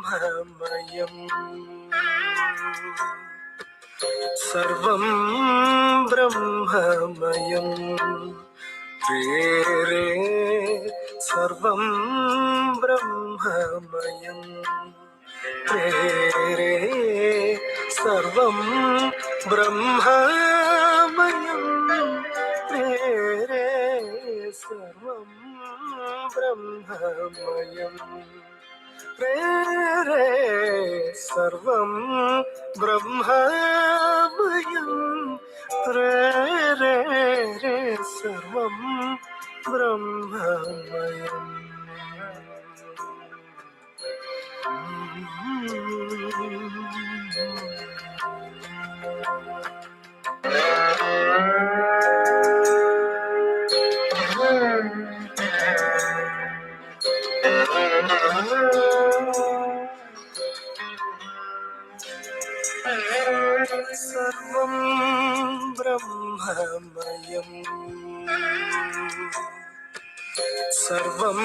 ब्रह्ममयम् सर्वं ब्रह्ममयम् रे सर्वं ब्रह्ममयम् रे सर्वं ब्रह्ममयम् रे सर्वं ब्रह्ममयम् रे सर्वं ब्रह्ममयम् रे सर्वं ब्रह्ममयम् सर्वं ब्रह्ममयम् सर्वं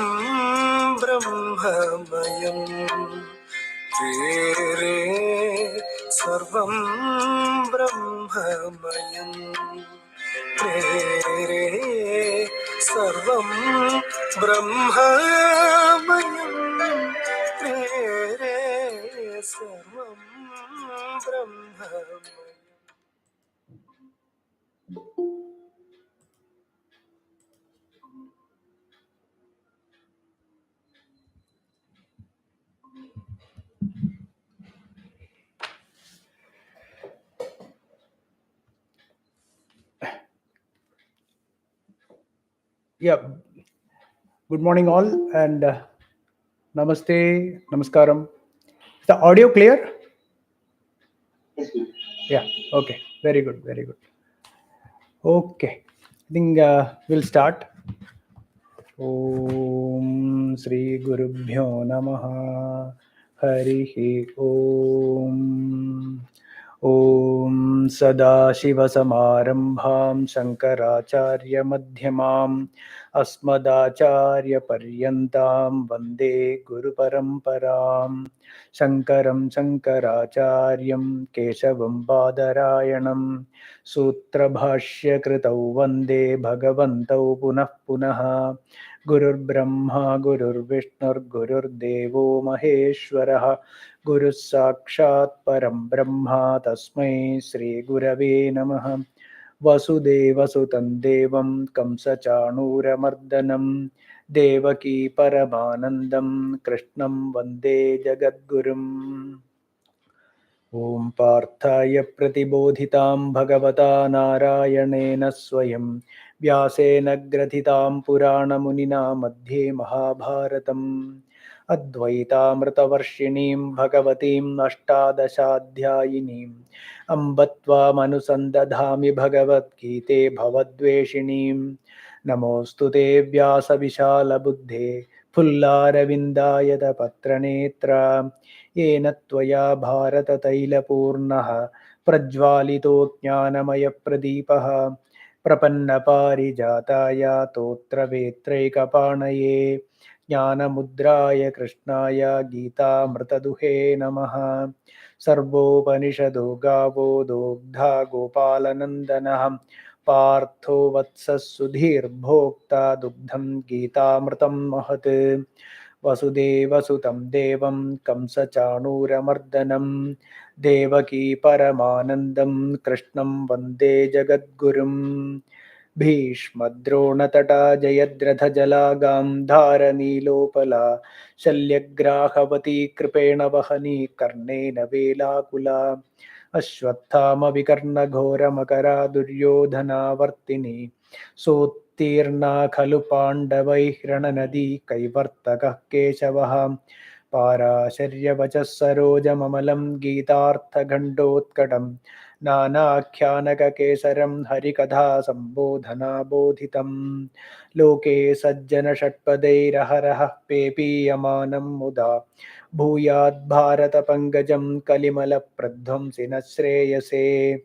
ब्रह्ममयम् रे सर्वं ब्रह्ममयम् रे सर्वं ब्रह्ममयम् रे सर्वं ब्रह्ममयम्. Yeah, good morning all, and namaste, namaskaram. Is the audio clear? Yeah, okay, very good, very good. Okay, I think we'll start. Om Sri Gurubhyo Namaha Harihi Om. Om Sadashivasamarambham Shankaracharya Madhyamam Asmadacharya Paryantam Vande Guru Paramparam Shankaram Shankaracharyam Keshavam Badarayanam Sutra Bhashya Kritau Vande Bhagavantau Punah Punah Gurur Brahma Gurur Vishnur Gurur Devo Maheshwaraha Guru Sakshat Param Brahma Tasmai Sri Gurave Namaha Vasudeva Sutam Devam Kamsa Chanura Mardanam Devaki Paramanandam Krishnam Vande Jagadgurum. Om Parthaya Pratibodhitam Bhagavata Narayanena Swayam Vyasena Grathitam Purana Munina Madhye Mahabharatam Advaitamritavarshinim Bhagavatim Ashtadashadhyayinim Ambatva Manusandadhami Bhagavad Gite Bhavadveshinim Namostute Vyasa Vishala Buddhe Pullaravindayata Patranetra Yena Tvaya Bharata Tailapurnaha Prajvalito Jnanamaya Pradipaha Prapanna Parijataya Totra Vetraikapanaye Jnana Mudraya Krishnaya Gita Mrtaduhe Namaha Sarvopanishado Gavo Dogdha Gopalanandana Partho Vatsas Sudhir Bhokta Dugdham Gita Mrtam Mahat Vasudeva Sutam Devam Kamsa Chanura Mardanam Devaki Paramanandam Krishnam Vande Jagadgurum Bhishmadronatata Jayadratha Jalagam Dharanilopala Shalyagrahavathi Kripena Vahani Karnena Velakula Ashwathama Vikarna Ghora Makara Duryodhana Vartini Sotirna Khalu Pandavai Rananadi Kaivartaka Keshavaham Parasharya Vachas Saroja Mamalam Gitartha Gandotkatam Nanakyanaka Kesaram Harikatha Sambodhana Bodhitam Loke Sajjana Shatpadeiraharaha Pepi Yamanam Muda Bhuyad Bharata Pangajam Kalimala Pradhamsina Shreyase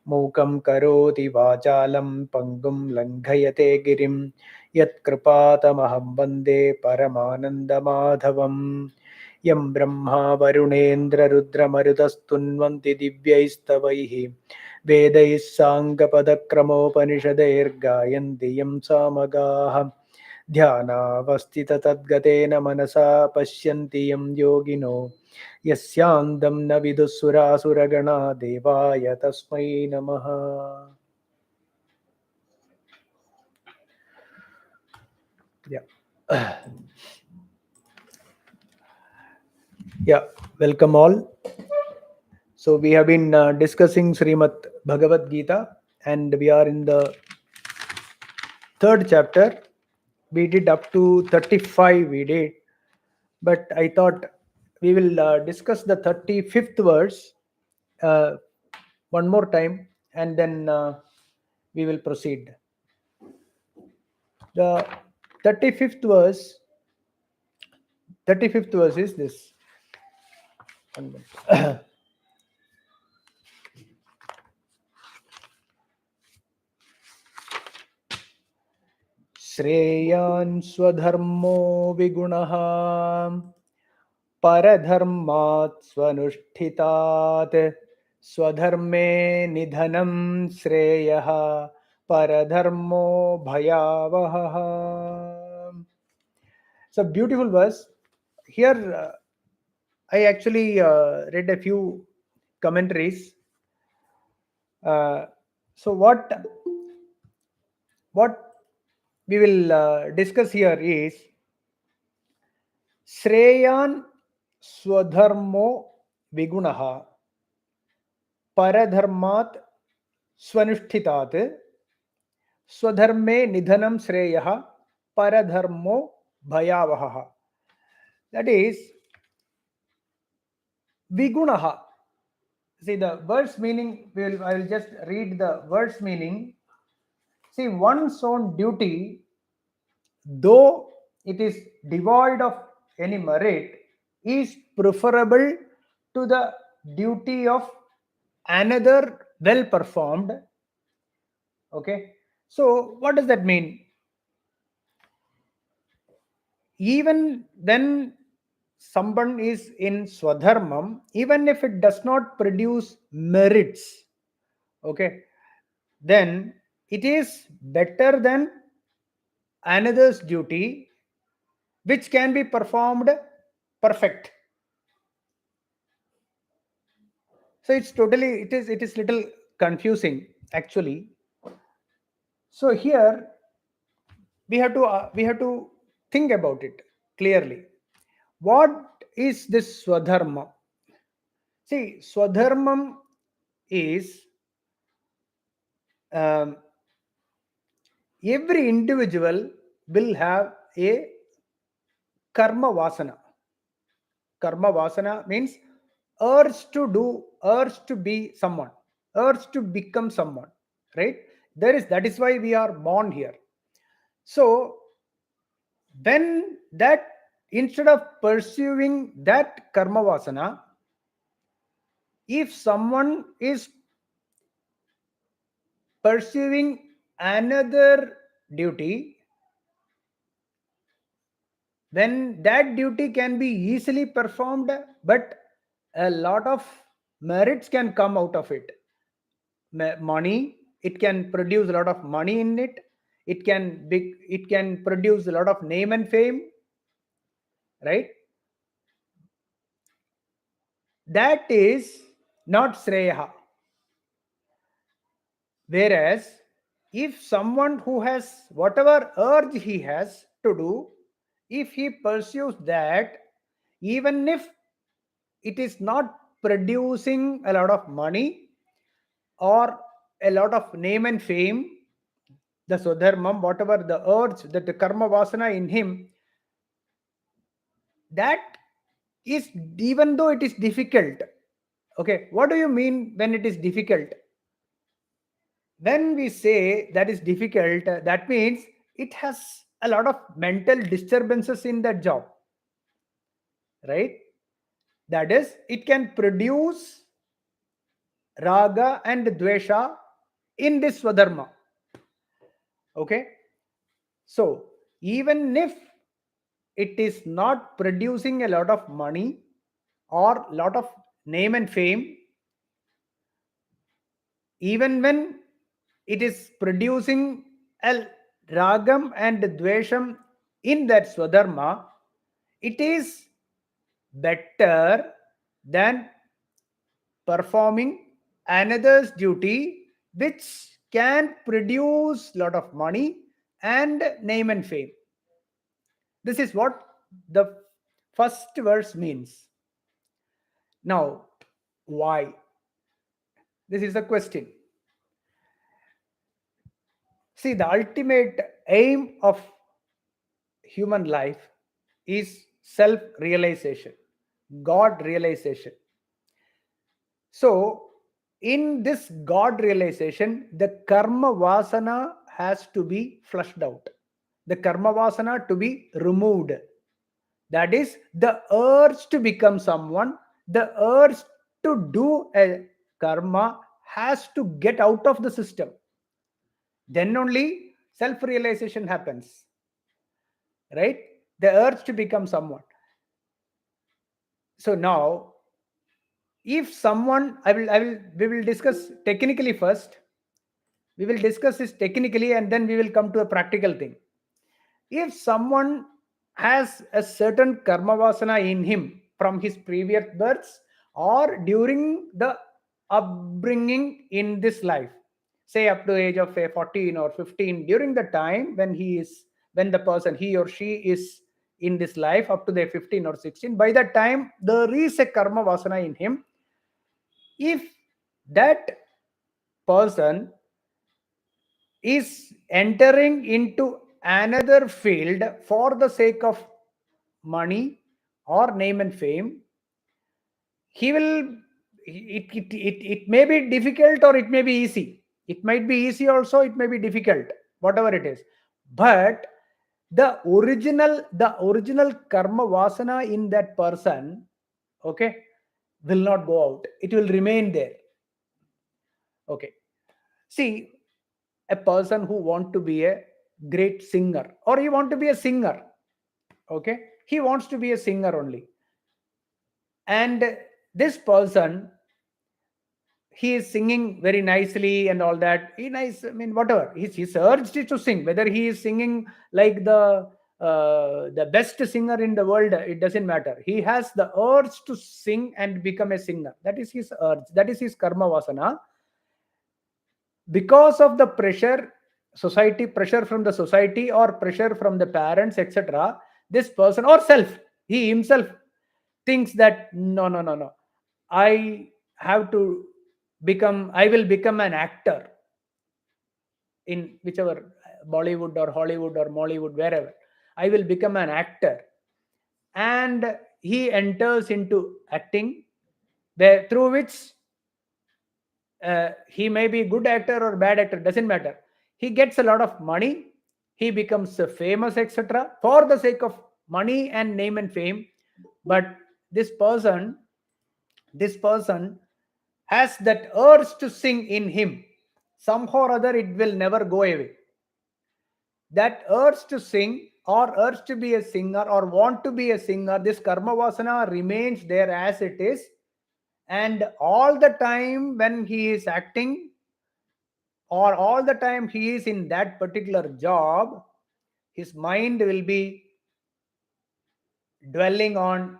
Mukam Karoti Vachalam Pangum Langhayate Girim Yat Kripatamaham Vande Paramananda Madhavam Yam Brahma Varunendra Rudra Marudastunnvanti Divyaistavaihi Vedais Sangapadakramopaniषदैर् Gayanti Yam Samagaha Dhyana Tadgatena Manasa Pashyanti Yam Yogino Yasyandam na vidusura suragana devaya tasmai namaha. Yeah. Yeah. Welcome all. So we have been discussing Srimad Bhagavad Gita, and we are in the third chapter. We did up to 35. We did, but I thought we will discuss the 35th verse uh, one more time, and then we will proceed. The 35th verse 35th verse is this. One minute. Shreyan swadharmo vigunaha paradharmat swanushtitat swadharme nidhanam shreyah paradharmo bhayavaha. It's a beautiful verse. Here I actually read a few commentaries. So what we will discuss here is Shreyan Swadharmo Vigunaha Paradharmat Swanushtitat Swadharme Nidhanam Shreyaha Paradharmo Bhayavaha. That is Vigunaha. See the verse meaning, I will just read the verse meaning. See, one's own duty, though it is devoid of any merit, is preferable to the duty of another well performed. Okay, so what does that mean? Even when someone is in swadharmam, even if it does not produce merits, okay, then it is better than another's duty which can be performed perfect. So it is little confusing actually. So here we have to think about it clearly. What is this swadharma? See, swadharmam is um, every individual will have a karma vasana. Karma vasana means urge to do, urge to be someone, urge to become someone, right? That is why we are born here. So when that, instead of pursuing that karma vasana, if someone is pursuing another duty, then that duty can be easily performed, but a lot of merits can come out of it. Money, it can produce a lot of money in it. It can produce a lot of name and fame, right? That is not Sreya. Whereas, if someone who has whatever urge he has to do, if he pursues that, even if it is not producing a lot of money or a lot of name and fame, the swadharmam, whatever the urge, that the karma vasana in him, that is, even though it is difficult. Okay, what do you mean when it is difficult? When we say that is difficult, that means it has a lot of mental disturbances in that job, right? That is, it can produce raga and dvesha in this swadharma. Okay, so even if it is not producing a lot of money or lot of name and fame, even when it is producing a ragam and dvesham in that swadharma, it is better than performing another's duty which can produce lot of money and name and fame. This is what the first verse means. Now, why? This is the question. See, the ultimate aim of human life is self realization, God realization. So, in this God realization, the karma vasana has to be flushed out. The karma vasana to be removed. That is, the urge to become someone, the urge to do a karma has to get out of the system. Then only self realization happens. Right? The urge to become someone. So now, if someone, we will discuss technically first. We will discuss this technically and then we will come to a practical thing. If someone has a certain karma vasana in him from his previous births or during the upbringing in this life, say up to age of 14 or 15, during the time when the person, he or she is in this life up to the 15 or 16, by that time there is a karma vasana in him. If that person is entering into another field for the sake of money or name and fame, he will, it may be difficult or it may be easy. It might be easy also, it may be difficult, whatever it is. But the original karma vasana in that person, okay, will not go out. It will remain there. Okay. See, a person who want to be a great singer or he want to be a singer, okay, he wants to be a singer only, and this person, he is singing very nicely and all that, he nice, I mean, whatever, he's urged to sing, whether he is singing like the best singer in the world, it doesn't matter. He has the urge to sing and become a singer. That is his urge, that is his karma vasana. Because of the pressure, society pressure from the society or pressure from the parents, etc., this person or self, he himself thinks that no, no, no, no, I have to I will become an actor in whichever, Bollywood or Hollywood or Mollywood, wherever, I will become an actor. And he enters into acting, through which he may be good actor or bad actor, doesn't matter. He gets a lot of money, he becomes famous, etc., for the sake of money and name and fame. But this person, this person has that urge to sing in him. Somehow or other, it will never go away. That urge to sing or urge to be a singer or want to be a singer, this karma vasana remains there as it is. And all the time when he is acting or all the time he is in that particular job, his mind will be dwelling on,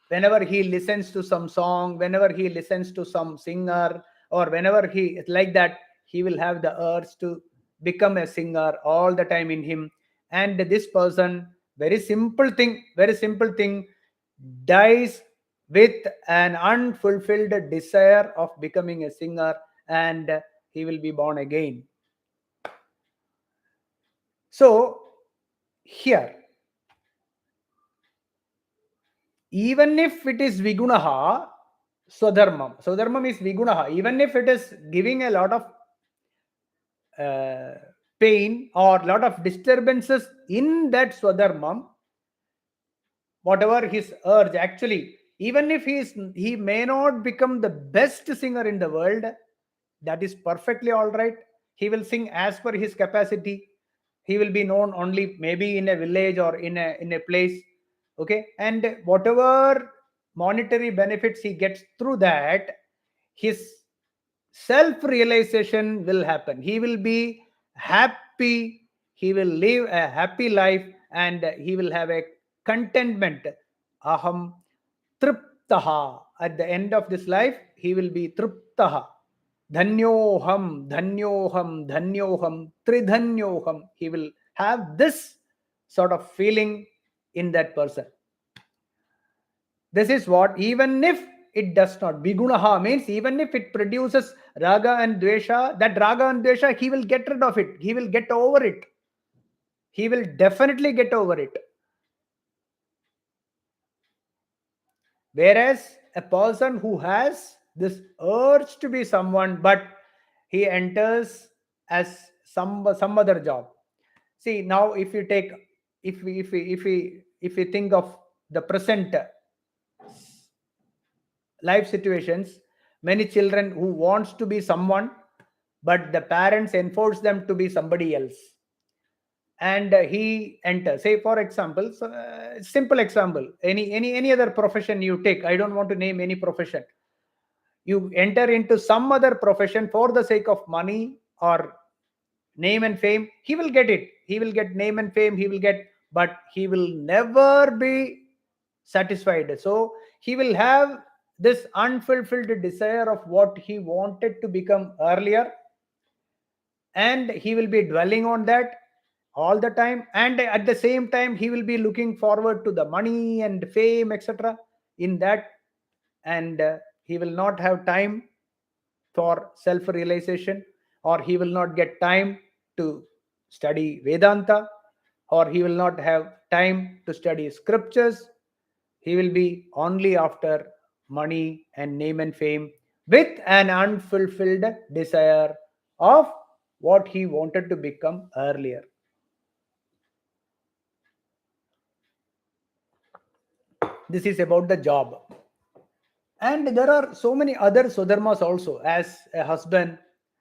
whenever he listens to some song, whenever he listens to some singer, or whenever he like that, he will have the urge to become a singer all the time in him. And this person, very simple thing, dies with an unfulfilled desire of becoming a singer, and he will be born again. So here, even if it is vigunaha, swadharmam is vigunaha, even if it is giving a lot of pain or lot of disturbances in that swadharmam, whatever his urge, actually, even if he may not become the best singer in the world, that is perfectly all right. He will sing as per his capacity. He will be known only maybe in a village or in a place, Okay, and whatever monetary benefits he gets through that, his self realization will happen. He will be happy, he will live a happy life, and he will have a contentment. Aham triptaha. At the end of this life, he will be triptaha. Dhanyoham, dhanyoham, dhanyoham, tridhanyoham. He will have this sort of feeling in that person. This is what, even if it does not, bigunaha means even if it produces raga and dvesha, that raga and dvesha, he will get rid of it. He will get over it. He will definitely get over it. Whereas a person who has this urge to be someone, but he enters as some other job. See, now if you take, if we think of the present life situations, many children who wants to be someone, but the parents enforce them to be somebody else, and he enters, say for example, so, simple example, any other profession you take, I don't want to name any profession. You enter into some other profession for the sake of money or name and fame. He will get it, he will get name and fame, he will get, but he will never be satisfied. So he will have this unfulfilled desire of what he wanted to become earlier, and he will be dwelling on that all the time, and at the same time he will be looking forward to the money and fame, etc., in that. And he will not have time for self realization, or he will not get time to study Vedanta, or he will not have time to study scriptures. He will be only after money and name and fame, with an unfulfilled desire of what he wanted to become earlier. This is about the job. And there are so many other swadharmas also, as a husband,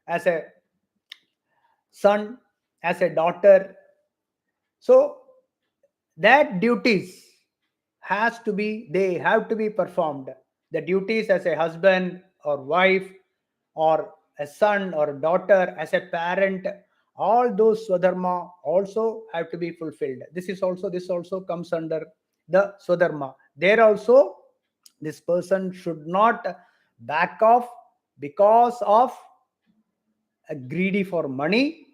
as a son, as a daughter. So that duties has to be, they have to be performed. The duties as a husband or wife, or a son or a daughter, as a parent, all those swadharma also have to be fulfilled. This also comes under the swadharma. There also, this person should not back off because of a greedy for money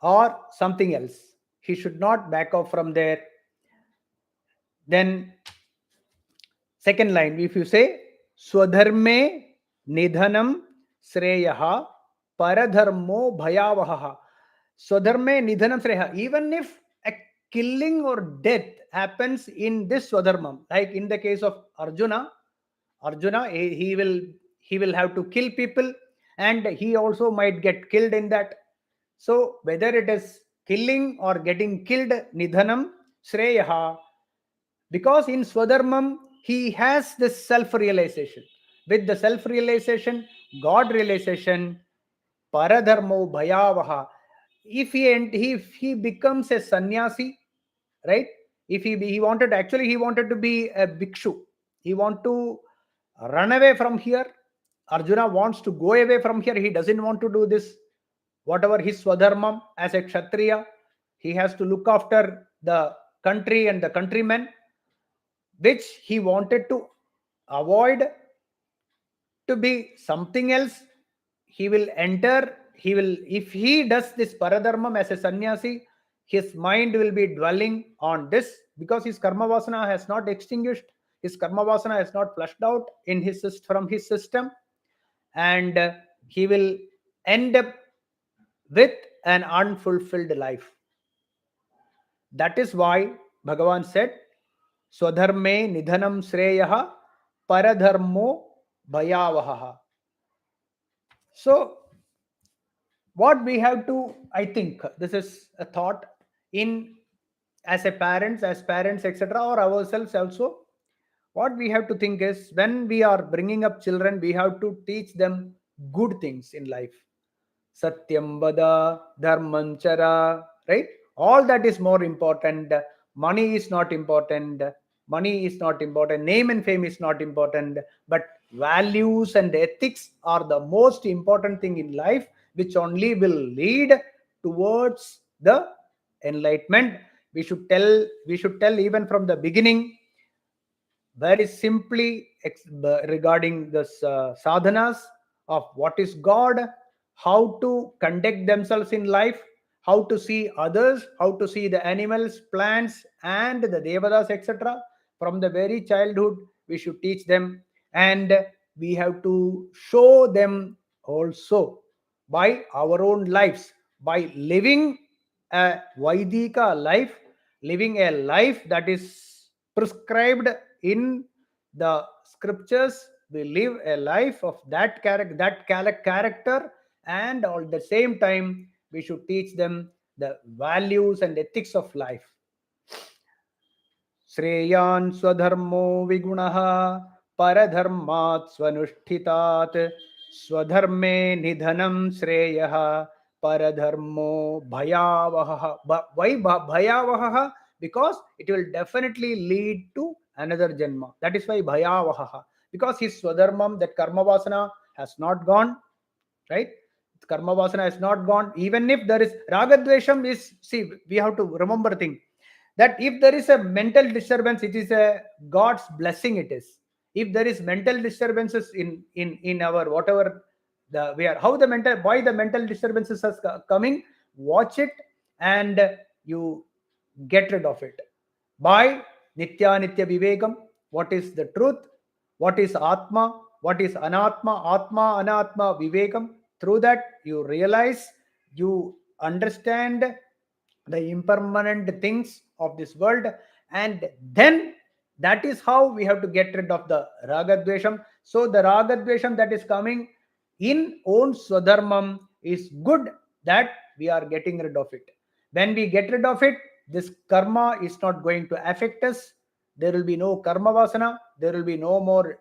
or something else. He should not back off from there. Then second line, if you say swadharme nidhanam sreyaha paradharmo bhayavaha. Swadharme nidhanam sreyaha. Even if a killing or death happens in this swadharmam, like in the case of Arjuna, he will have to kill people, and he also might get killed in that. So whether it is killing or getting killed, nidhanam sreyaha, because in swadharmam he has this self realization. With the self realization, God realization, paradharmo bhayavaha. If he becomes a sannyasi, right? If he wanted, actually he wanted to be a bhikshu, he want to run away from here. Arjuna wants to go away from here. He doesn't want to do this, whatever his swadharmam. As a kshatriya, he has to look after the country and the countrymen, which he wanted to avoid to be something else. He will enter, he will, if he does this paradharmam as a sannyasi, his mind will be dwelling on this, because his karma vasana has not extinguished, his karma vasana has not flushed out in his from his system, and he will end up with an unfulfilled life. That is why Bhagavan said, swadharme nidhanam sreyaha paradharmo bhayavaha. So what we have to, I think this is a thought in, as a parents, as parents, etc., or ourselves also, what we have to think is, when we are bringing up children, we have to teach them good things in life. Satyam vada, dharmanchara, right? All that is more important. Money is not important. Money is not important, name and fame is not important, but values and ethics are the most important thing in life, which only will lead towards the enlightenment. We should tell even from the beginning, very simply regarding this sadhanas of what is God, how to conduct themselves in life, how to see others, how to see the animals, plants, and the devadas, etc. From the very childhood, we should teach them, and we have to show them also by our own lives, by living a Vaidika life, living a life that is prescribed in the scriptures. We live a life of that character, and at the same time we should teach them the values and ethics of life. श्रेयान् स्वधर्मो विगुणः परधर्मात् स्वनुष्ठितात् स्वधर्मे निधनं श्रेयः परधर्मो भयावहः. Why bhayavahah? Because it will definitely lead to another janma. That is why bhayavahah. Because his swadharmam, that karma vasana, has not gone, right? Karma vasana has not gone. Even if there is ragadvesham, is, see, we have to remember thing that if there is a mental disturbance, it is a God's blessing. It is, if there is mental disturbances in our whatever the we are, how the mental, why the mental disturbances are coming, watch it and you get rid of it by nitya nitya vivekam. What is the truth, what is atma, what is anatma, atma anatma vivekam. Through that you realize, you understand the impermanent things of this world, and then that is how we have to get rid of the ragadvesham. So the ragadvesham that is coming in own swadharmam is good, that we are getting rid of it. When we get rid of it, this karma is not going to affect us. There will be no karma vasana, there will be no more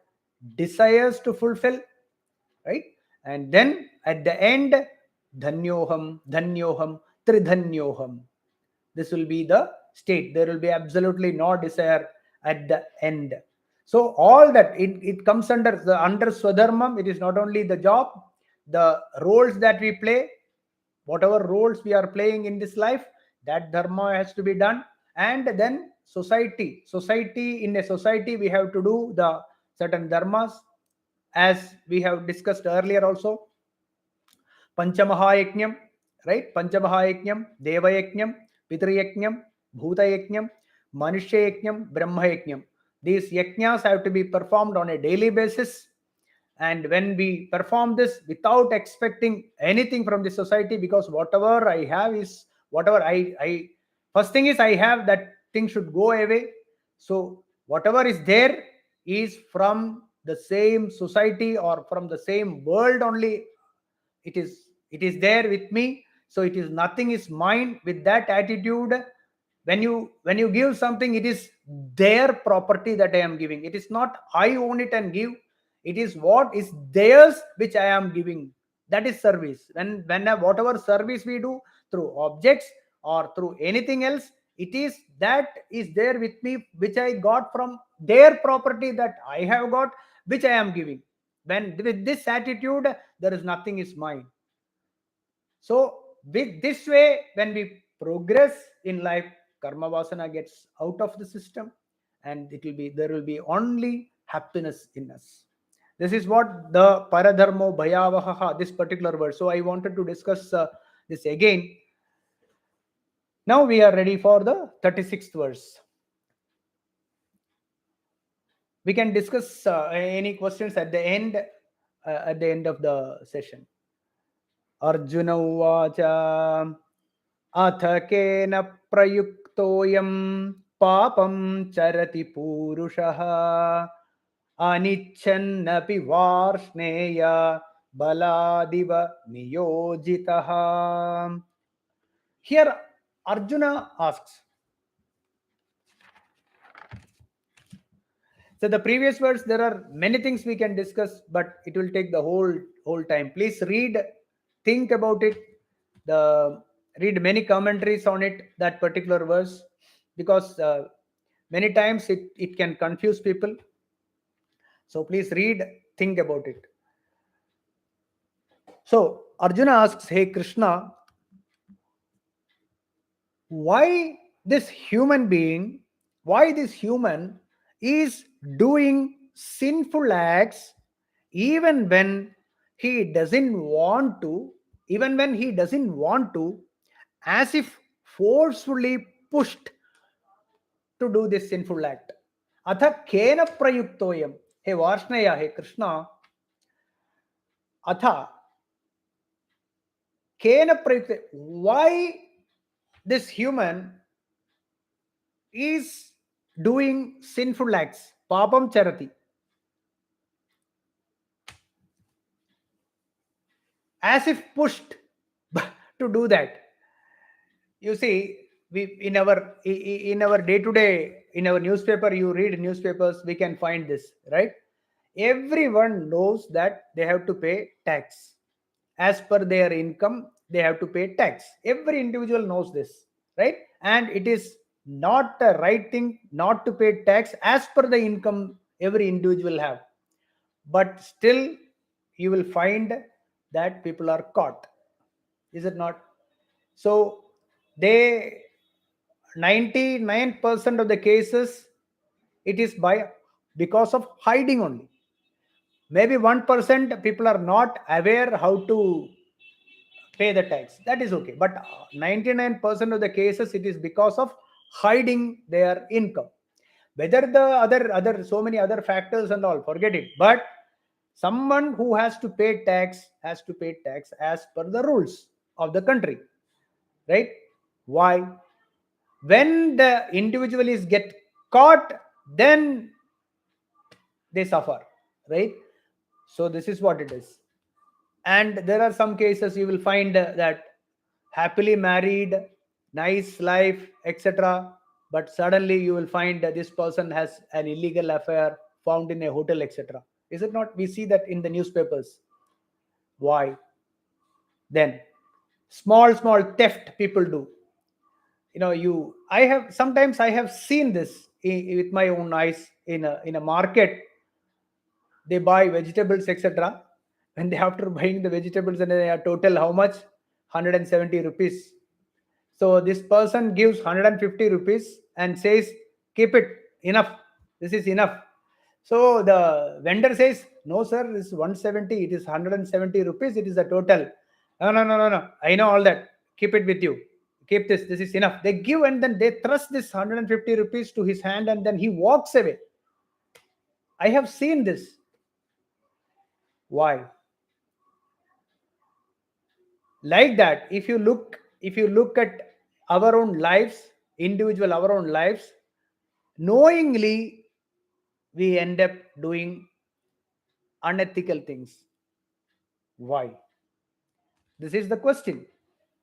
desires to fulfill, right? And then at the end, dhanyoham dhanyoham tridhanyoham, this will be the state. There will be absolutely no desire at the end. So all that, it comes under swadharmam. It is not only the job, the roles that we play, whatever roles we are playing in this life, that dharma has to be done. And then society, in a society we have to do the certain dharmas, as we have discussed earlier also. Panchamahayajnam, right? Panchamahayajnam, Devayajnam, Pitrayajnam, Bhutayajnam, Manushayajnam, Brahmayajnam. These yajnas have to be performed on a daily basis. And when we perform this without expecting anything from the society, because whatever I have is whatever I first thing is I have, that thing should go away. So whatever is there is from the same society or from the same world only. It is there with me, so it is nothing is mine. With that attitude, when you give something, it is their property that I am giving. It is not I own it and give. It is what is theirs which I am giving. That is service. When whatever service we do through objects or through anything else, it is that is there with me, which I got from their property, that I have got, which I am giving. When with this attitude, there is nothing is mine. So with this way, when we progress in life, karma vasana gets out of the system, and there will be only happiness in us. This is what the paradharmo bhayavaha, this particular word. So I wanted to discuss this again. Now we are ready for the 36th verse. We can discuss any questions at the end of the session. Arjuna uvacha अथ केन प्रयुक्तोऽयं पापं चरति पूरुषः अनिच्छन्नपि Varshney बलादिव नियोजितः. Here Arjuna asks. So the previous words, there are many things we can discuss, but it will take the whole time. Please read, think about it, read many commentaries on it, that particular verse, because Many times it can confuse people. So please read, think about it. So Arjuna asks, hey Krishna, why this human being, why this human is doing sinful acts even when he doesn't want to, even when he doesn't want to, as if forcefully pushed to do this sinful act. Atha kena prayuktoyam. Hey Varshnaya, hey Krishna, atha kena prayuktoyam. Why this human is doing sinful acts? Papam charati. As if pushed to do that. You see, we in our day to day, in our newspaper, you read newspapers, we can find this, right? Everyone knows that they have to pay tax. As per their income, they have to pay tax. Every individual knows this, right? And it is not a right thing not to pay tax as per the income every individual have. But still, you will find that people are caught. Is it not? So they 99% of the cases, it is by because of hiding only. Maybe 1% people are not aware how to pay the tax. That is okay. But 99% of the cases, it is because of hiding their income. Whether the other so many other factors and all, forget it. But someone who has to pay tax has to pay tax as per the rules of the country, right? Why? When the individual is get caught, then they suffer, right? So this is what it is. And there are some cases you will find that happily married, nice life, etc., but suddenly you will find that this person has an illegal affair found in a hotel, etc. Is it not? We see that in the newspapers. Why? Then small theft people do. You I have sometimes I have seen this with my own eyes in a market. They buy vegetables, etc. When they after buying the vegetables, and they are total how much? 170 rupees. So this person gives 150 rupees and says, keep it, enough, this is enough. So the vendor says, no sir, this is 170, it is 170 rupees, it is the total. No, I know all that, keep it with you, keep this is enough. They give, and then they thrust this 150 rupees to his hand, and then he walks away. I have seen this. Why? Like that, if you look at our own lives, individual our own lives, knowingly we end up doing unethical things. Why? This is the question.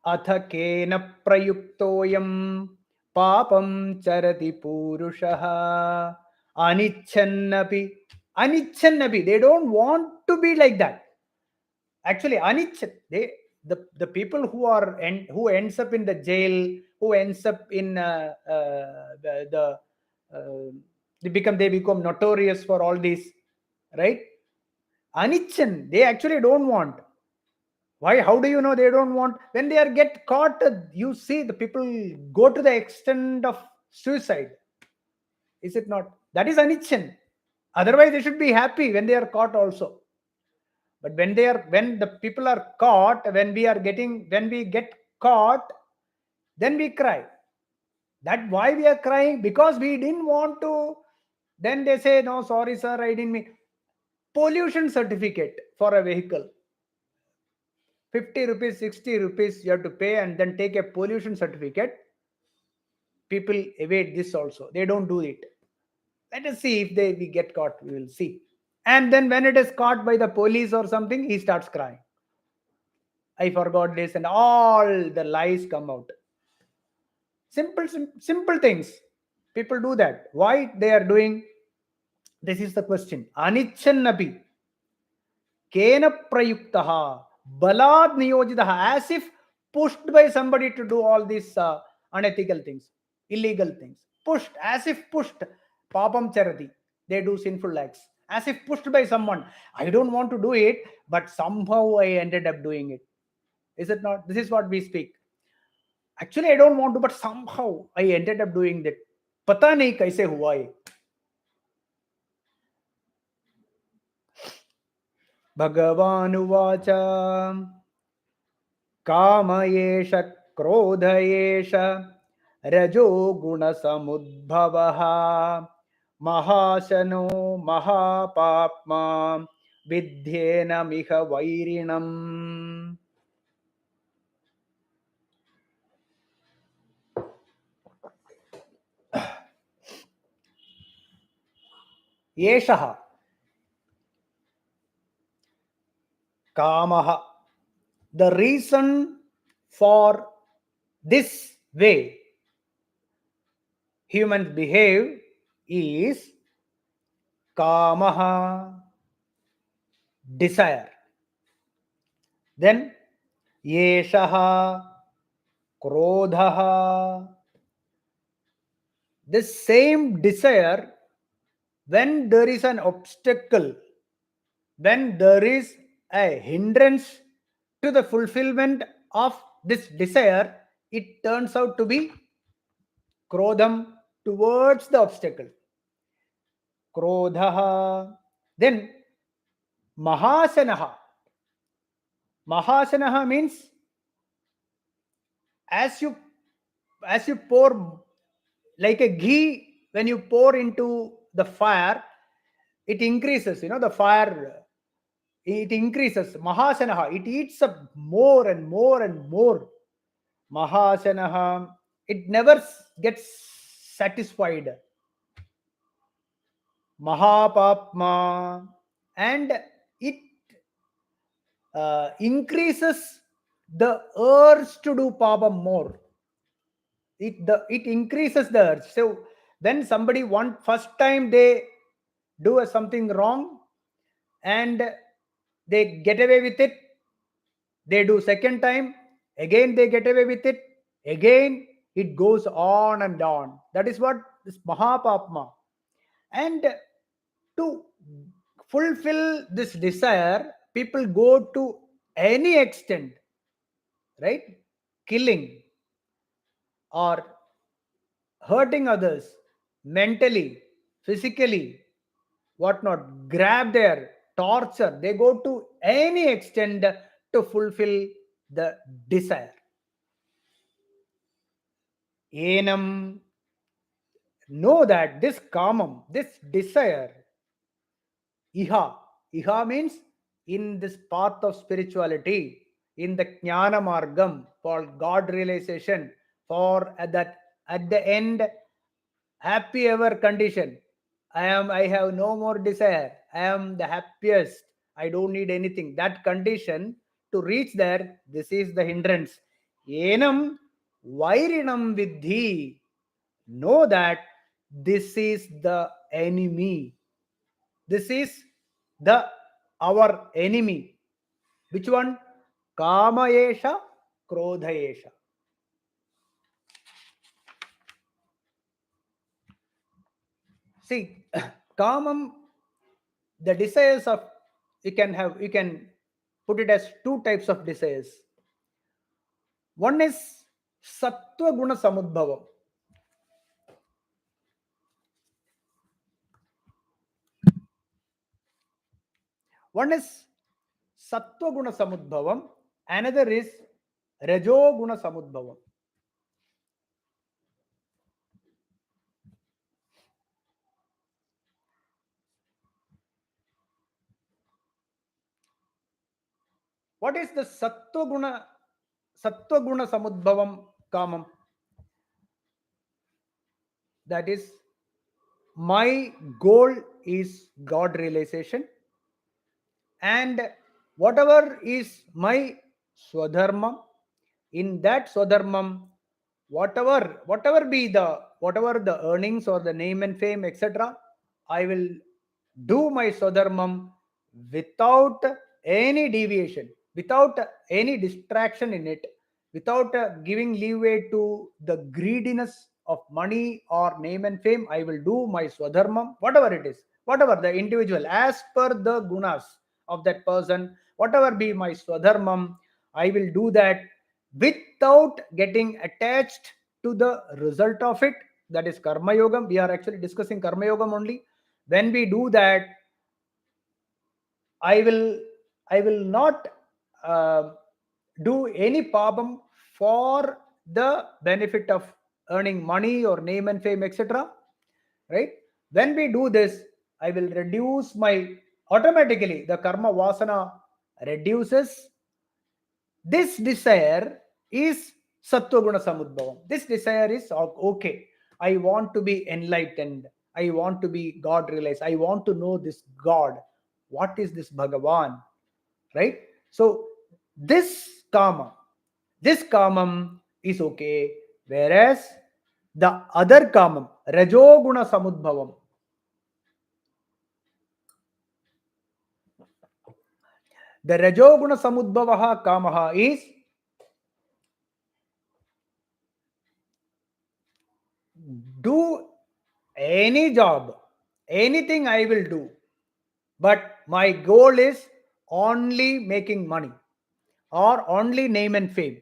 Atha kena prayuktoyam papam charati purushaha anichannapi. Anichannapi, they don't want to be like that. Actually, anichan, the people who ends up in the jail, who ends up in they become notorious for all these, right? Anichan, they actually don't want. Why? How do you know they don't want? When they are get caught, you see the people go to the extent of suicide. Is it not? That is anichan. Otherwise they should be happy when they are caught also. But when the people are caught, when we get caught, then we cry. That why we are crying? Because we didn't want to. Then they say, no sorry sir, I didn't mean. Pollution certificate for a vehicle, 50 rupees, 60 rupees you have to pay, and then take a pollution certificate. People evade this also, they don't do it. Let us see if we get caught, we will see. And then when it is caught by the police or something, he starts crying. I forgot this, and all the lies come out. Simple things. People do that. Why they are doing? This is the question. Anichannapi kena prayuktaha balad niyojitaha, as if pushed by somebody to do all these unethical things, illegal things. pushed, as if pushed. Papam charati. They do sinful acts. As if pushed by someone. I don't want to do it, but somehow I ended up doing it. Is it not? This is what we speak. Actually, I don't want to, but somehow I ended up doing that. Pata nahi kaise hua ye. Bhagavan काम एष क्रोध एष रजो गुण समुद्भवः महाशनो महापाप्मा विद्येनमिह वैरिणम्. एषः कामः. The reason for this way humans behave is kamaha, desire. Then yeshaha, krodhaha. This same desire, when there is an obstacle, when there is a hindrance to the fulfillment of this desire, it turns out to be krodham, towards the obstacle. Krodhaha. Then mahasanaha. Mahasanaha means as you pour, like a ghee, when you pour into the fire, it increases, the fire, it increases. Mahasanaha, it eats up more and more and more. Mahasanaha, it never gets satisfied. Mahapapma, and it increases the urge to do papam more. It increases the urge. So when somebody first time they do something wrong and they get away with it, they do second time, again they get away with it, again it goes on and on. That is what is mahapapma. And to fulfill this desire, people go to any extent, right? Killing or hurting others mentally, physically, whatnot, grab their torture. They go to any extent to fulfill the desire. Enam, know that this kamam, this desire, iha means in this path of spirituality, in the jnana margam, for God realization, for at the end happy ever condition. I have no more desire. I am the happiest. I don't need anything. That condition, to reach there, this is the hindrance. Enam vairinam vidhi. Know that this is the enemy. This is our enemy. Which one? Kama esha, krodha esha. See, kamam, the desires of, you can put it as two types of desires. One is sattva guna samudbhavam. One is sattva guna samudbhavam, another is rajo guna samudbhavam. What is the sattva guna samudbhavam kamam? That is, my goal is God realization, and whatever is my swadharma, in that swadharmam, whatever the earnings or the name and fame, etc., I will do my swadharmam without any deviation, without any distraction in it, without giving leeway to the greediness of money or name and fame, I will do my swadharmam, whatever it is, whatever the individual, as per the gunas of that person, whatever be my swadharmam, I will do that without getting attached to the result of it. That is karma yogam. We are actually discussing karma yogam only. When we do that, I will not uh, do any pabam for the benefit of earning money or name and fame, etc. Right? When we do this, I will reduce my, automatically the karma vasana reduces. This desire is sattva guna samudbhavam. This desire is okay. I want to be enlightened. I want to be God realized. I want to know this God. What is this Bhagavan? Right? So this kamam is okay. Whereas the other kamam, rajoguna samudbhavam, the rajoguna samudbhavaha kamaha is do any job, anything I will do, but my goal is only making money or only name and fame,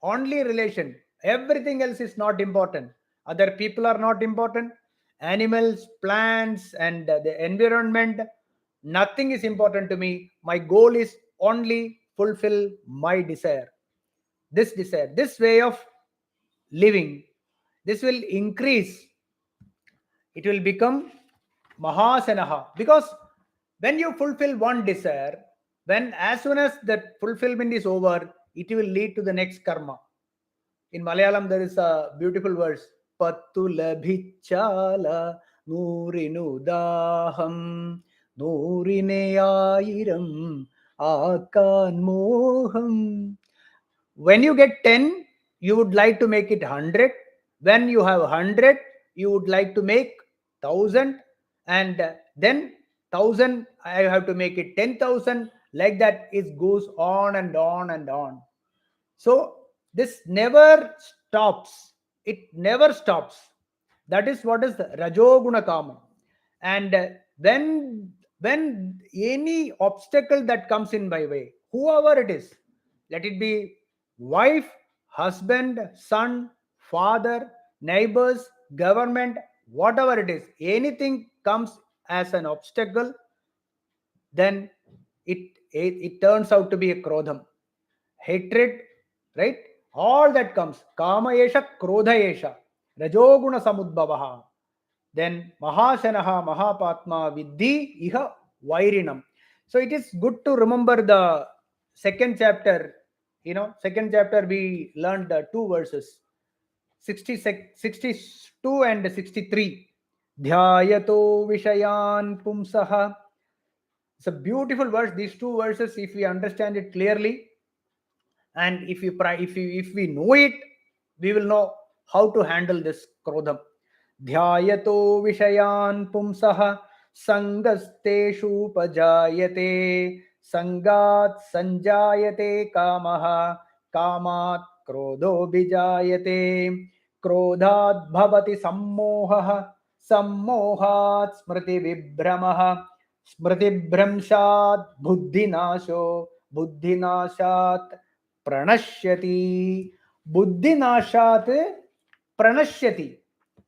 only relation. Everything else is not important. Other people are not important. Animals, plants, and the environment, nothing is important to me. My goal is only fulfill my desire. This desire, this way of living, this will increase. It will become mahasanaha, because when you fulfill one desire, when as soon as that fulfillment is over, it will lead to the next karma. In Malayalam there is a beautiful verse, pattu labhichala nurinu daham nurine ayiram akan moham. When you get 10, you would like to make it 100. When you have 100, you would like to make 1000, and then 1000 I have to make it 10,000. Like that, it goes on and on and on. So this never stops. It never stops. That is what is rajoguna kama. And when any obstacle that comes in my way, whoever it is, let it be wife, husband, son, father, neighbors, government, whatever it is, anything comes as an obstacle, then it turns out to be a krodham, hatred, right? All that comes. Kama esha, krodha esha, rajoguna samudbhavaha. Then mahashanaha mahapatma viddhi iha vairinam. So it is good to remember the second chapter. Second chapter we learned the two verses, 62 and 63. Dhyayato vishayan pumsaha. It's a beautiful verse. These two verses, if we understand it clearly, and if we know it, we will know how to handle this krodham. Dhyayato vishayan pumsah sangasteshu pajayate sangat sanjayate kamaha kamat krodho bijayate krodhat bhavati sammohah sammohat smriti vibhramah smriti bhramshat buddhinasho buddhinashat pranashyati. Buddhinashat pranashyati.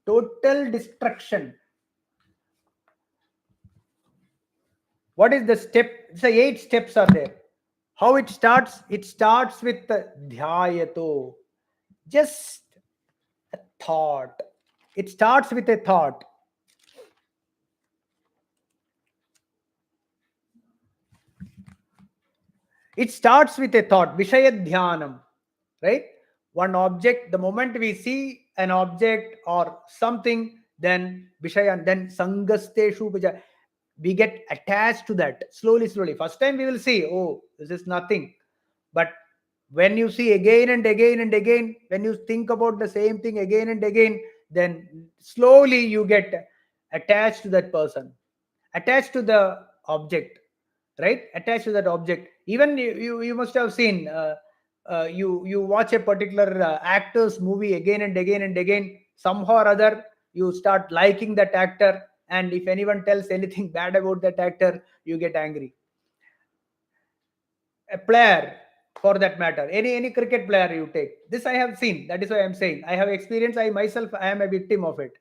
Total destruction. What is the step? The 8 steps are there. How it starts? It starts with dhyayato. Just a thought. It starts with a thought. It starts with a thought. Vishaya dhyanam. Right? One object, the moment we see an object or something, then vishaya, then sangasteshu vijaya, we get attached to that slowly. First time we will see, oh, this is nothing. But when you see again and again and again, when you think about the same thing again and again, then slowly you get attached to that person, attached to the object, right? Attached to that object. Even you must have seen, you watch a particular actor's movie again and again and again, somehow or other you start liking that actor, and if anyone tells anything bad about that actor, you get angry. A player, for that matter, any cricket player you take, this I have seen, that is why I'm saying I have experience. I myself, I am a victim of it.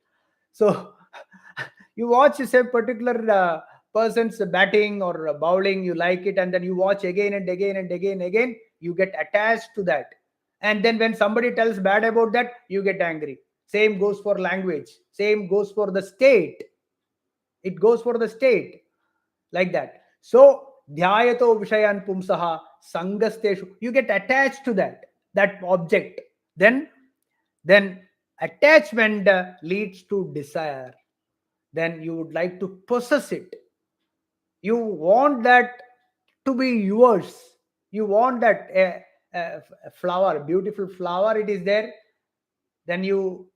So you watch a particular person's batting or bowling, you like it, and then you watch again and again and again, you get attached to that. And then when somebody tells bad about that, you get angry. Same goes for language, same goes for the state. It goes for the state, like that. So dhyayato vishayan pumsaha sangasteshu, you get attached to that object. Then attachment leads to desire. Then you would like to possess it. You want that to be yours. You want that a flower, beautiful flower, it is there. Then you,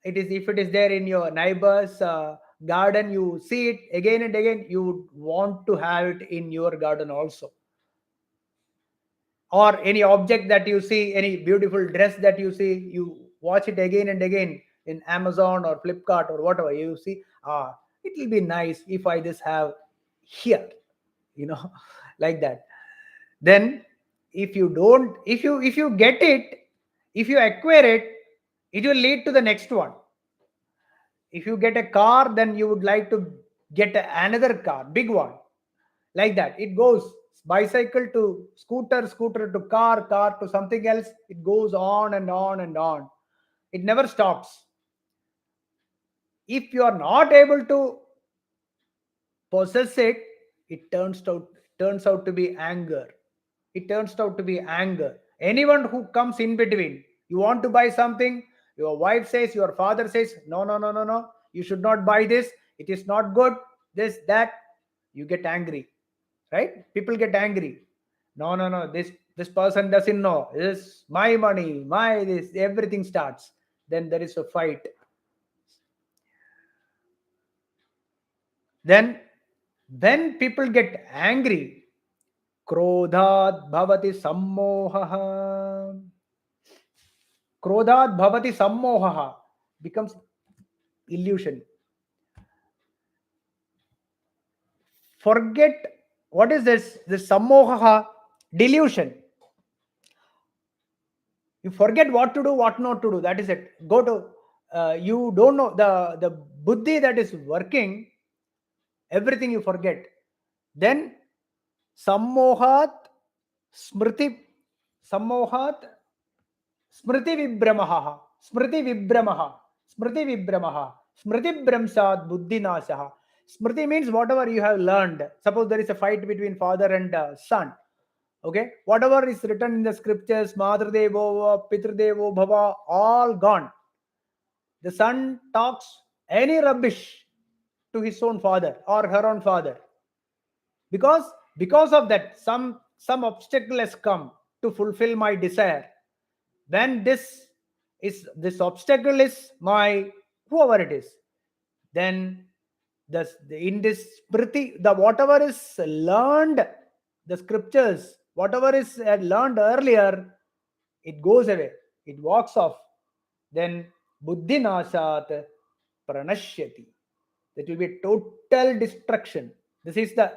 it is, if it is there in your neighbor's garden, you see it again and again, you would want to have it in your garden also. Or any object that you see, any beautiful dress that you see, you watch it again and again in Amazon or Flipkart or whatever, you see, it will be nice if I just have here, you know, like that. Then if you don't, if you get it, if you acquire it, it will lead to the next one. If you get a car, then you would like to get another car, big one, like that. It goes bicycle to scooter, scooter to car, car to something else. It goes on and on and on. It never stops. If you are not able to possess it, it turns out to be anger. It turns out to be anger. Anyone who comes in between, you want to buy something, your wife says, your father says, no, no, no, no, no, you should not buy this, it is not good, this, that, you get angry, right? People get angry. No, no, no, this person doesn't know, this is my money, my this, everything starts. Then there is a fight. Then when people get angry, krodhat bhavati sammohaha. Krodhat bhavati sammohaha becomes illusion. Forget what is this? This sammohaha, delusion. You forget what to do, what not to do. That is it. Go to you don't know the buddhi that is working. Everything you forget. Then sammohat smriti sammohat smriti vibramaha smriti vibramaha smriti vibramaha smriti bramsad buddhi nasaha. Smriti means whatever you have learned. Suppose there is a fight between father and son. Okay, whatever is written in the scriptures, Madhur Devo, Pitru Devo, Bhava, all gone. The son talks any rubbish to his own father or her own father, because of that some obstacle has come to fulfill my desire. When this obstacle is my whoever it is, then in this spriti, the whatever is learned, the scriptures, whatever is learned earlier, it goes away, it walks off. Then buddhi nashat pranashyati, that will be total destruction. This is the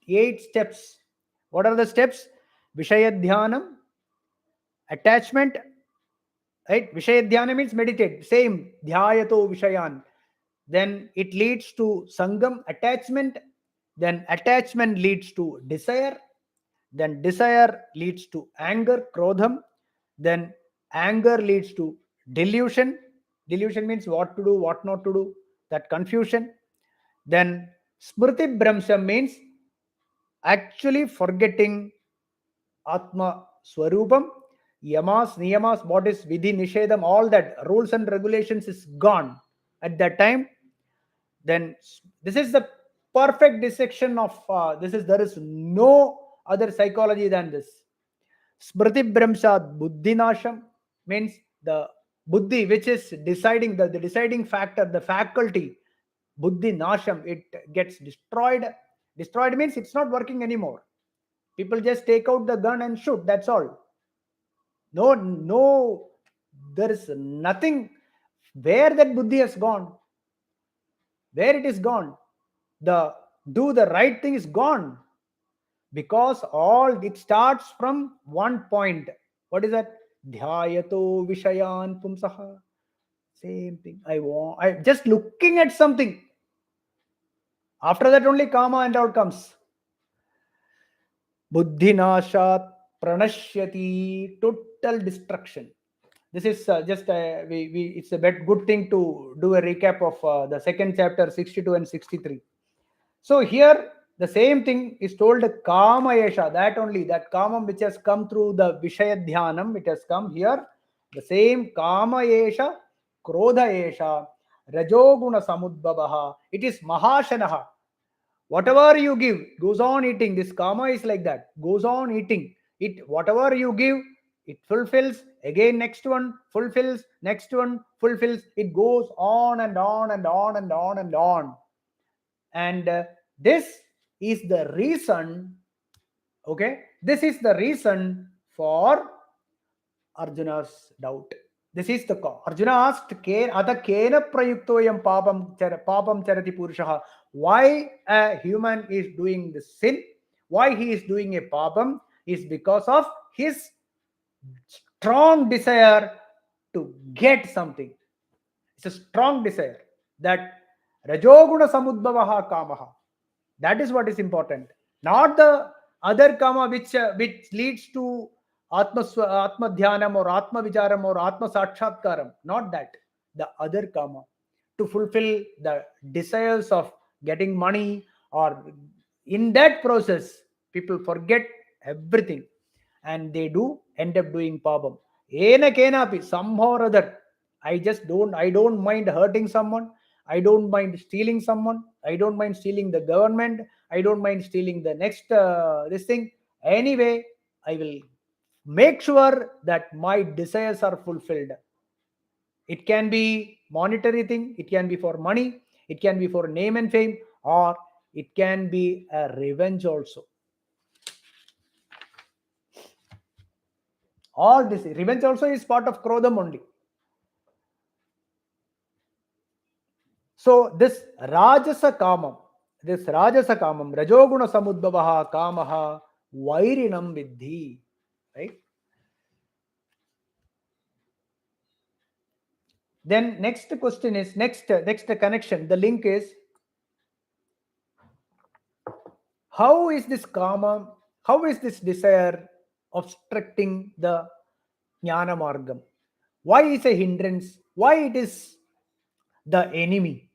8 steps. What are the steps? Vishayadhyanam, attachment, right? Vishayadhyana means meditate. Same, dhyayato vishayan. Then it leads to sangam, attachment. Then attachment leads to desire. Then desire leads to anger, krodham. Then anger leads to delusion. Delusion means what to do, what not to do, that confusion. Then smriti bhramsha means actually forgetting Atma Swarupam, Yamas, Niyamas, what is Vidhi, Nishedam, all that rules and regulations is gone at that time. Then this is the perfect dissection of this is there is no other psychology than this. Smriti Brahmsad Buddhinasham means the buddhi, which is deciding the deciding factor, the faculty, Buddhi Nasham, it gets destroyed. Destroyed means it's not working anymore. People just take out the gun and shoot. That's all. No, there is nothing Where that buddhi has gone? Where it is gone? The do the right thing is gone, because all it starts from one point. What is that? Dhyayato vishayan pumsaha. Same thing. I just looking at something. After that only kama and out comes. Buddhinashat pranashyati, total destruction. This is just it's a good thing to do a recap of the second chapter 62 and 63. So here the same thing is told, kama yesha, that only, that kamam which has come through the vishaya dhyanam, it has come here. The same kama yesha, krodha yesha, rajoguna samudbhavaha, it is mahashanaha. Whatever you give goes on eating. This kama is like that, goes on eating it. Whatever you give, it fulfills. Again next one fulfills, next one fulfills. It goes on and on and on and on and on. And this is the reason, okay, this is the reason for Arjuna's doubt. This is the cause. Arjuna asked, Ata kena prayuktoyam papam charati purushaha. Why a human is doing the sin, why he is doing a papam, is because of his strong desire to get something. It's a strong desire. That rajoguna samudbhavaha kamaha. That is what is important. Not the other kama which leads to atma dhyanam or atma vicharam or atma sakshatkaram. Not that. The other kama, to fulfill the desires of getting money, or in that process people forget everything and they do end up doing pabam. Ena kenapi, somehow or other. I don't mind hurting someone. I don't mind stealing someone. I don't mind stealing the government. I don't mind stealing the next this thing. Anyway, I will make sure that my desires are fulfilled. It can be monetary thing, it can be for money, it can be for name and fame, or it can be a revenge also. All this revenge also is part of krodham only. So this rajasa kamam, rajoguna samudbhavaha kamaha vairinam vidhi, right? Then next question is, next connection, the link is, how is this kama, how is this desire obstructing the jnana margam? Why is a hindrance? Why it is the enemy?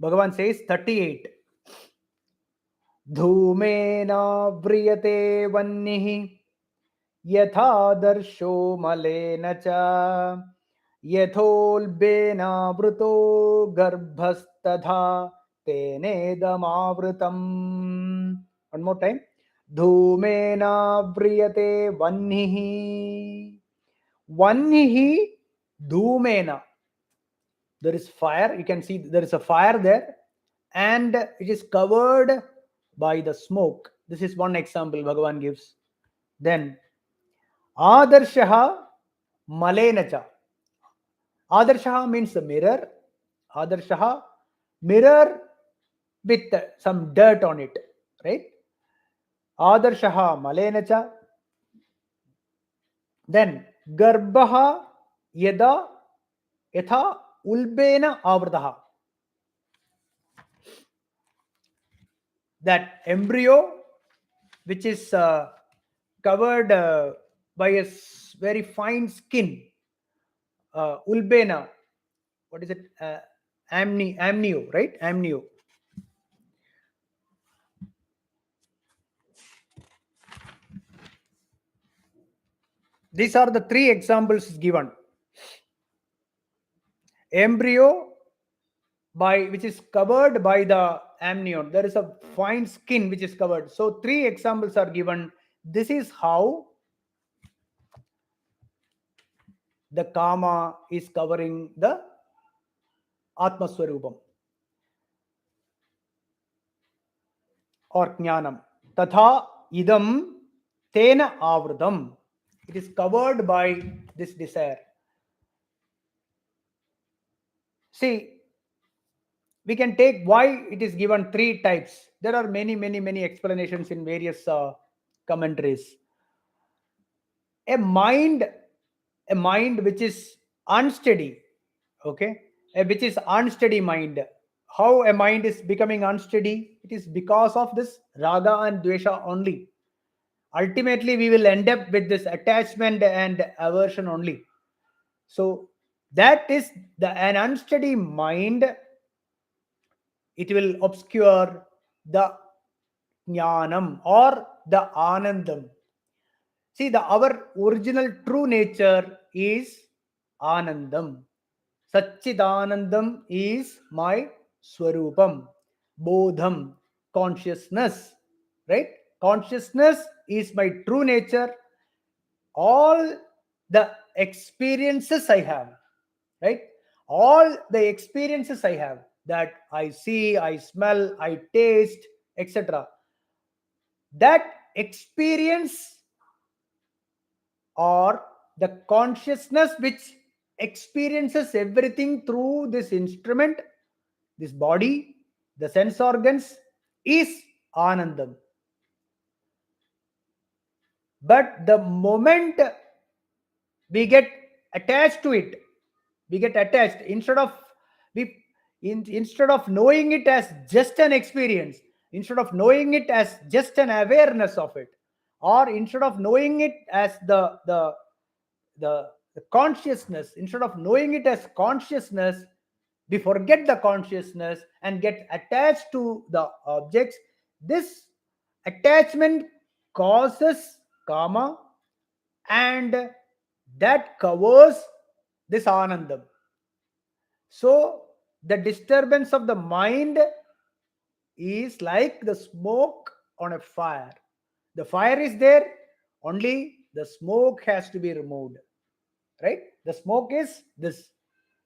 Bhagavan says 38. Dhumena vriyate vannihi yatha darsho malena cha yatholbena vruto garbhastadha tenedamavrutam. One more time. Dhumena vriyate vannihi. Vannihi dhumena. There is fire. You can see there is a fire there, and it is covered by the smoke. This is one example Bhagavan gives. Then Adarshaha Malenacha. Adarshaha means the mirror. Adarshaha, mirror with some dirt on it, right? Adarshaha Malenacha. Then Garbhaha Yada Yatha Ulbena Avradaha. That embryo which is covered by a very fine skin, ulbena, what is it, amnio, right? Amnio. These are the three examples given. Embryo which is covered by the amnion. There is a fine skin which is covered. So three examples are given. This is how the kama is covering the Atmaswarupam or jnanam. Tatha idam tena avrutam. It is covered by this desire. See, we can take why it is given three types. There are many explanations in various commentaries. A mind, a mind which is unsteady, okay, which is unsteady mind. How a mind is becoming unsteady? It is because of this raga and dvesha only. Ultimately, we will end up with this attachment and aversion only. So that is an unsteady mind. It will obscure the jnanam or the anandam. See, our original true nature is Anandam. Satchidanandam is my Swarupam. Bodham, consciousness. Right? Consciousness is my true nature. All the experiences I have, right? All the experiences I have, that I see, I smell, I taste, etc. That experience, or the consciousness which experiences everything through this instrument, this body, the sense organs, is Anandam. But the moment we get attached to it, we get attached, instead of knowing it as just an experience, instead of knowing it as just an awareness of it, or instead of knowing it as the consciousness, instead of knowing it as consciousness, we forget the consciousness and get attached to the objects. This attachment causes karma, and that covers this anandam. So the disturbance of the mind is like the smoke on a fire. The fire is there, only the smoke has to be removed. Right? The smoke is this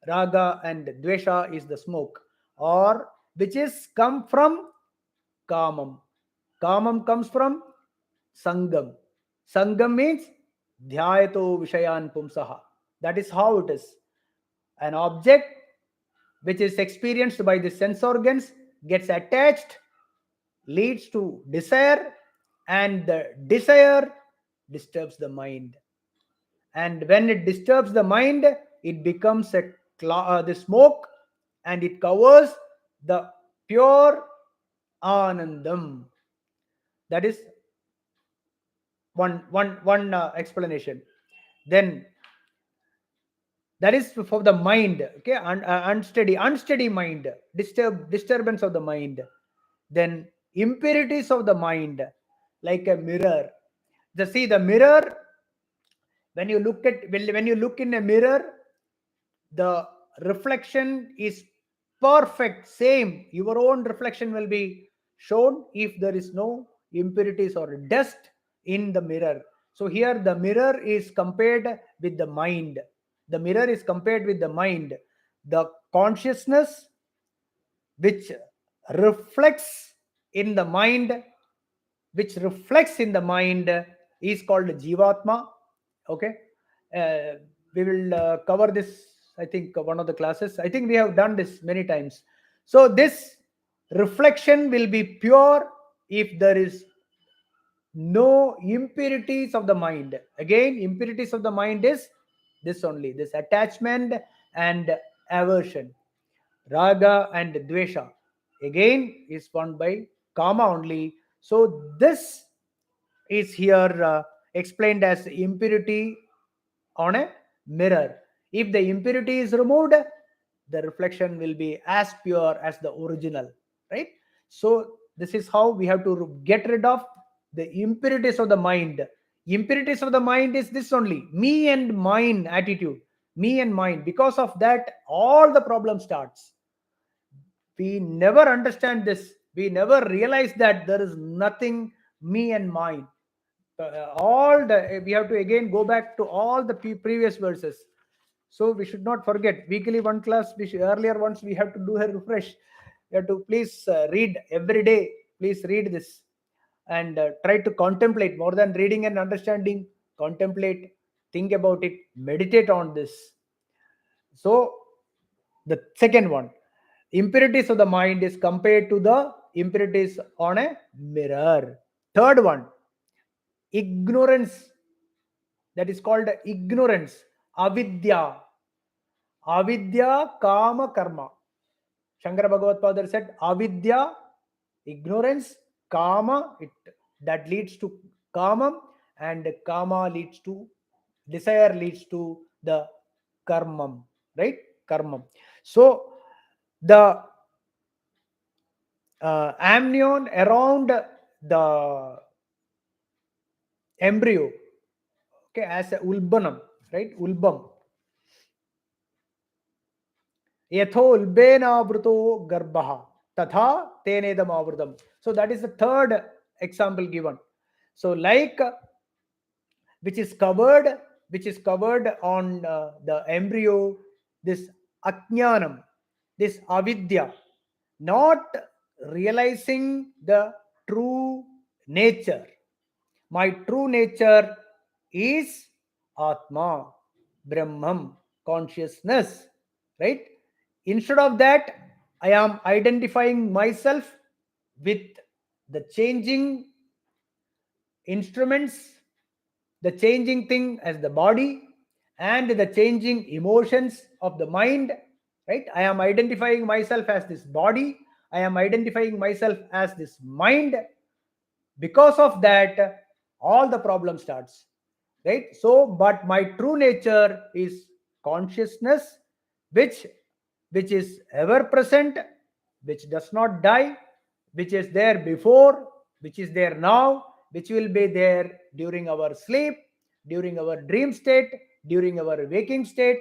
raga, and dvesha is the smoke, or which is come from kamam. Kamam comes from sangam. Sangam means dhyayato vishayan pumsaha. That is how it is. An object which is experienced by the sense organs gets attached, leads to desire, and the desire disturbs the mind. And when it disturbs the mind, it becomes the smoke, and it covers the pure anandam. That is one explanation. Then that is for the mind, okay, unsteady mind, disturbance of the mind. Then impurities of the mind, like a mirror. The mirror, when you look in a mirror, the reflection is perfect, same. Your own reflection will be shown if there is no impurities or dust in the mirror. So here the mirror is compared with the mind. The mirror is compared with the mind. The consciousness which reflects in the mind, is called jivatma. Okay. We will cover this, I think, one of the classes. I think we have done this many times. So this reflection will be pure if there is no impurities of the mind. Again, impurities of the mind is this only, this attachment and aversion. Raga and dvesha again is formed by kama only. So this is here explained as impurity on a mirror. If the impurity is removed, the reflection will be as pure as the original, right? So this is how we have to get rid of the impurities of the mind. Impurities of the mind is this only, me and mine attitude, me and mine. Because of that, all the problem starts. We never understand this. We never realize that there is nothing me and mine. We have to again go back to all the previous verses. So we should not forget weekly one class. Earlier once we have to do a refresh. You have to please read every day. Please read this and try to contemplate more than reading and understanding. Contemplate, think about it, meditate on this. So The second one, impurities of the mind is compared to the impurities on a mirror. Third one, ignorance, that is called ignorance, avidya. Avidya kama karma. Shankara Bhagavad Father said, avidya, ignorance, kama, it that leads to kama, and kama leads to desire, leads to the karmam, right? Karmam. So the amnion around the embryo, okay, as a ulbanam, right? Ulbam. Yatho ulbenavruto garbha tatha tenedamavrutam. So that is the third example given. So like which is covered, on the embryo, this ajnanam, this avidya, not realizing the true nature. My true nature is Atma, Brahman, consciousness, right? Instead of that, I am identifying myself with the changing instruments, the changing thing as the body, and the changing emotions of the mind, right? I am identifying myself as this body, I am identifying myself as this mind. Because of that, all the problem starts, right? So but my true nature is consciousness, which is ever present, which does not die, which is there before, which is there now, which will be there during our sleep, during our dream state, during our waking state.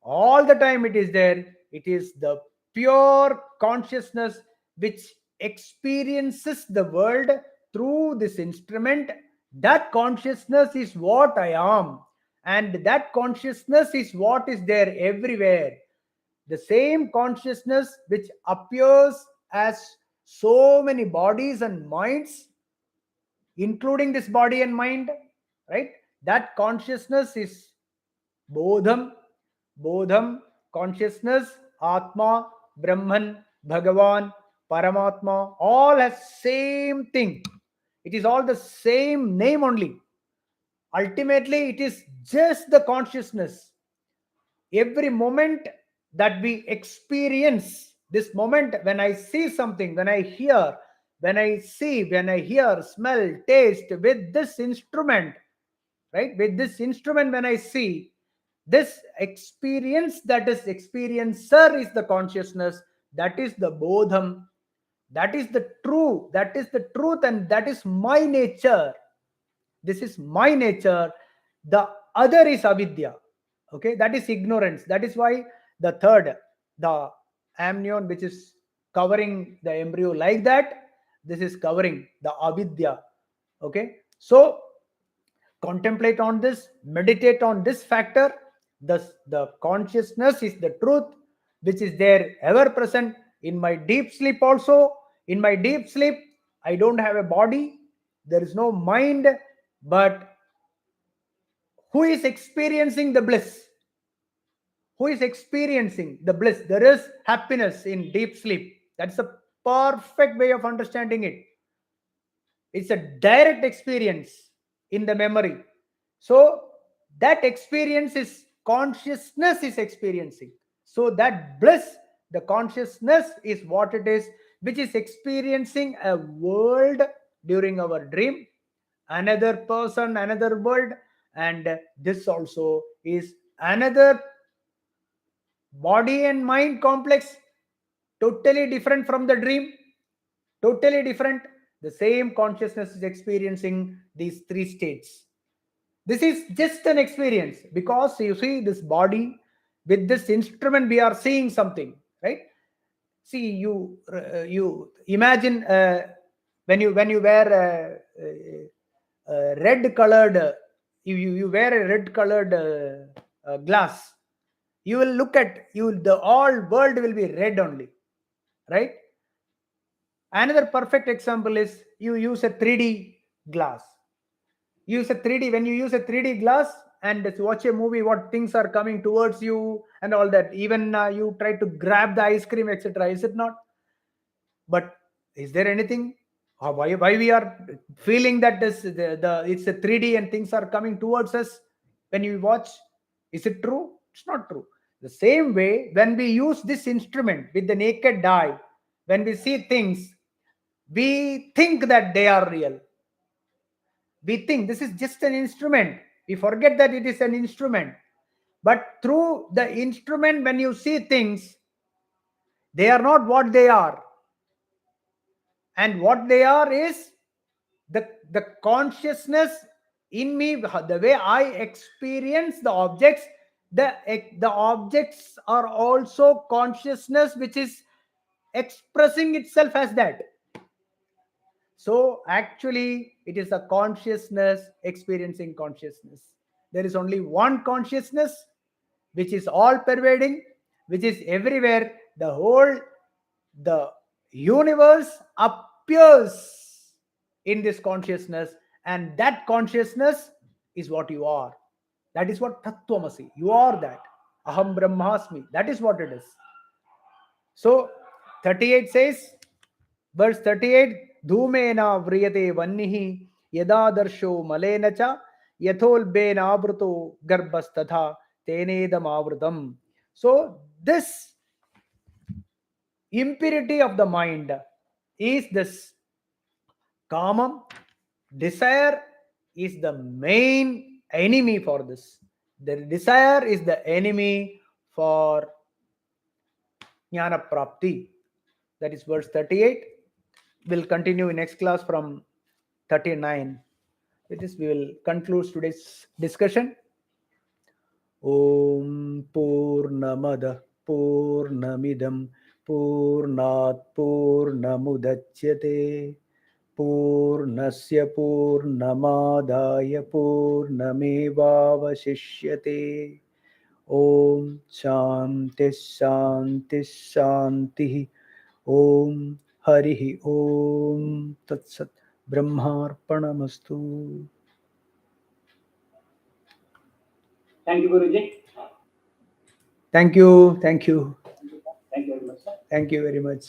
All the time it is there. It is the pure consciousness which experiences the world through this instrument. That consciousness is what I am, and that consciousness is what is there everywhere. The same consciousness which appears as so many bodies and minds, including this body and mind, right? That consciousness is bodham, bodham, consciousness, atma, brahman, bhagavan, paramatma, all has same thing. It is all the same name only. Ultimately it is just the consciousness. Every moment that we experience, this moment when I see something, when I hear, when I see, when I hear, smell, taste, with this instrument, right? With this instrument, when I see, this experience, that is experiencer is the consciousness, that is the bodham, that is the true, that is the truth, and that is my nature. This is my nature. The other is avidya, okay, that is ignorance. That is why the third, the amnion which is covering the embryo like that, this is covering the avidya, okay. So contemplate on this, meditate on this factor. Thus the consciousness is the truth which is there ever present in my deep sleep also. In my deep sleep I don't have a body, there is no mind, but who is experiencing the bliss? Who is experiencing the bliss? There is happiness in deep sleep. That's a perfect way of understanding it. It's a direct experience in the memory. So that experience is consciousness is experiencing. So that bliss, the consciousness is what it is, which is experiencing a world during our dream, another person, another world, and this also is another body and mind complex, totally different from the dream, totally different. The same consciousness is experiencing these three states. This is just an experience, because you see this body, with this instrument we are seeing something, right? See, you imagine when you wear a red colored you wear a red colored glass, you will look at you, the all world will be red only, right? Another perfect example is you use a 3D glass. Use a 3D, when you use a 3D glass, and watch a movie, what things are coming towards you and all that. Even you try to grab the ice cream, etc. Is it not? But is there anything? Why we are feeling that this the it's a 3D and things are coming towards us when you watch? Is it true? It's not true. The same way, when we use this instrument with the naked eye, when we see things, we think that they are real. We think this is just an instrument. We forget that it is an instrument. But through the instrument, when you see things, they are not what they are. And what they are is the consciousness in me, the way I experience the objects. The objects are also consciousness which is expressing itself as that. So actually, it is a consciousness experiencing consciousness. There is only one consciousness which is all pervading, which is everywhere. The universe appears in this consciousness, and that consciousness is what you are. That is what Tattvamasi. You are that. Aham Brahmasmi. That is what it is. So 38 says, verse 38, Dhumena vriyate vannihi yadadarsho malena cha yatholbena avruto garbhastatha tenedam avrutam. So this impurity of the mind is this kamam. Desire is the main enemy for this. The desire is the enemy for jnana prapti. That is verse 38. We'll continue in next class from 39. With this, we will conclude today's discussion. Om Purnamada Purnamidam Purnat Purnamudachyate Purnasya Purnamadaya Purnamevavashishyate. Om Shanti Shanti Shanti. Om Harihi Om Tat Sat. Brahmarpanamastu. Thank you, Guruji. Thank you. Thank you. Thank you very much, sir. Thank you very much.